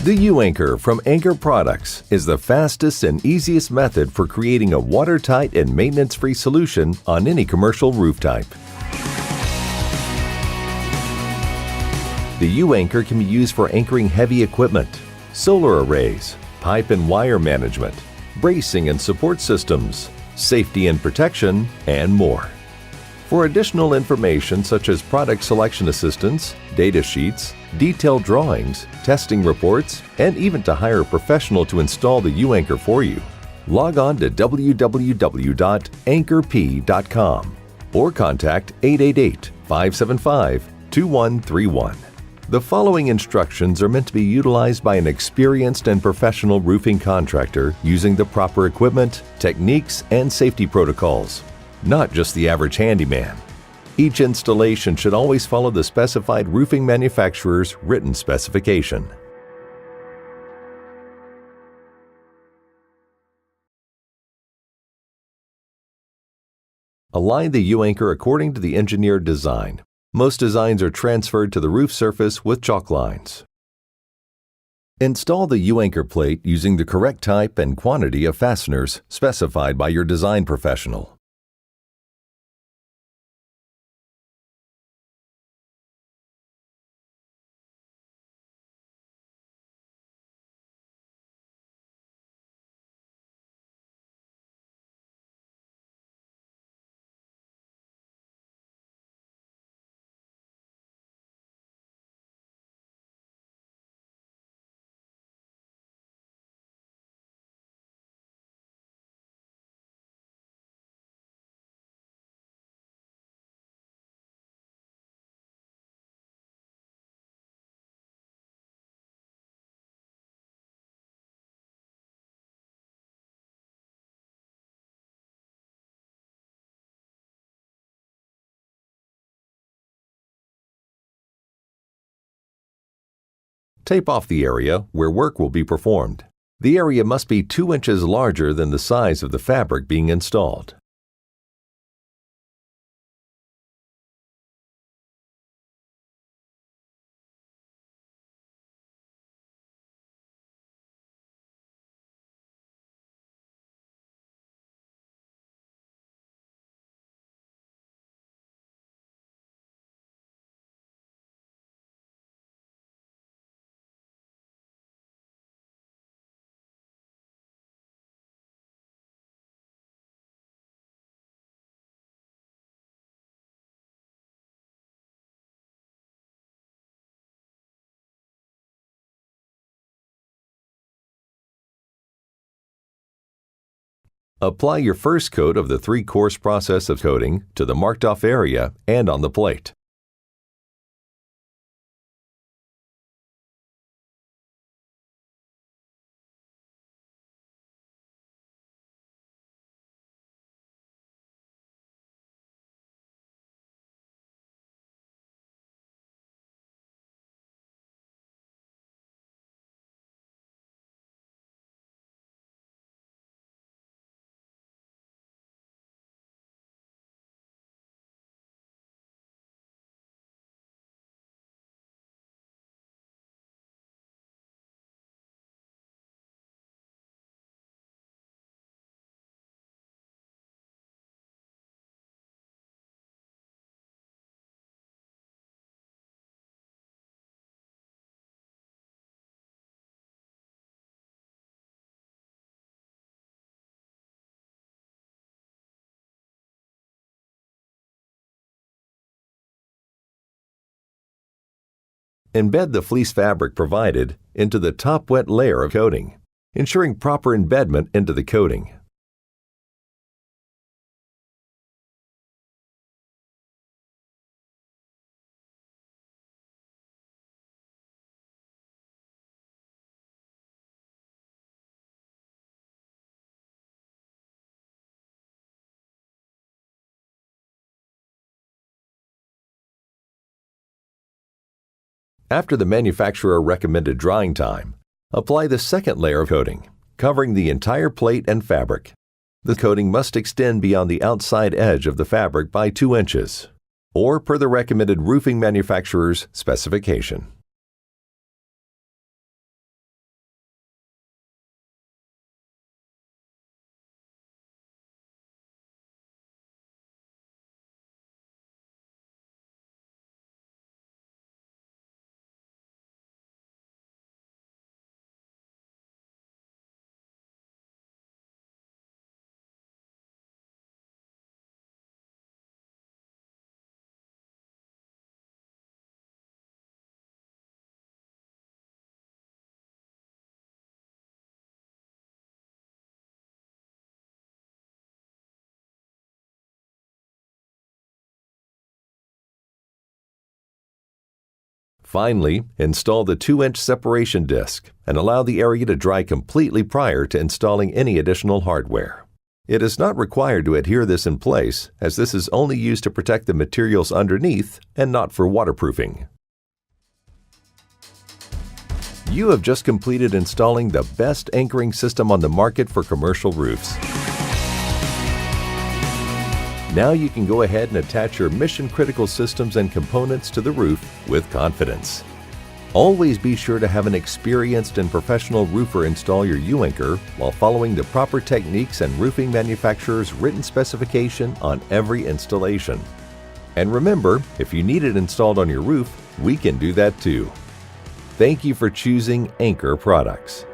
The U-Anchor from Anchor Products is the fastest and easiest method for creating a watertight and maintenance-free solution on any commercial roof type. The U-Anchor can be used for anchoring heavy equipment, solar arrays, pipe and wire management, bracing and support systems, safety and protection, and more. For additional information such as product selection assistance, data sheets, detailed drawings, testing reports, and even to hire a professional to install the U-Anchor for you, log on to www.anchorp.com or contact 888-575-2131. The following instructions are meant to be utilized by an experienced and professional roofing contractor using the proper equipment, techniques, and safety protocols, not just the average handyman. Each installation should always follow the specified roofing manufacturer's written specification. Align the U-Anchor according to the engineered design. Most designs are transferred to the roof surface with chalk lines. Install the U-Anchor plate using the correct type and quantity of fasteners specified by your design professional. Tape off the area where work will be performed. The area must be 2 inches larger than the size of the fabric being installed. Apply your first coat of the 3-course process of coating to the marked off area and on the plate. Embed the fleece fabric provided into the top wet layer of coating, ensuring proper embedment into the coating. After the manufacturer recommended drying time, apply the second layer of coating, covering the entire plate and fabric. The coating must extend beyond the outside edge of the fabric by 2 inches, or per the recommended roofing manufacturer's specification. Finally, install the 2-inch separation disc and allow the area to dry completely prior to installing any additional hardware. It is not required to adhere this in place, as this is only used to protect the materials underneath and not for waterproofing. You have just completed installing the best anchoring system on the market for commercial roofs. Now you can go ahead and attach your mission-critical systems and components to the roof with confidence. Always be sure to have an experienced and professional roofer install your U-anchor while following the proper techniques and roofing manufacturer's written specification on every installation. And remember, if you need it installed on your roof, we can do that too. Thank you for choosing Anchor Products.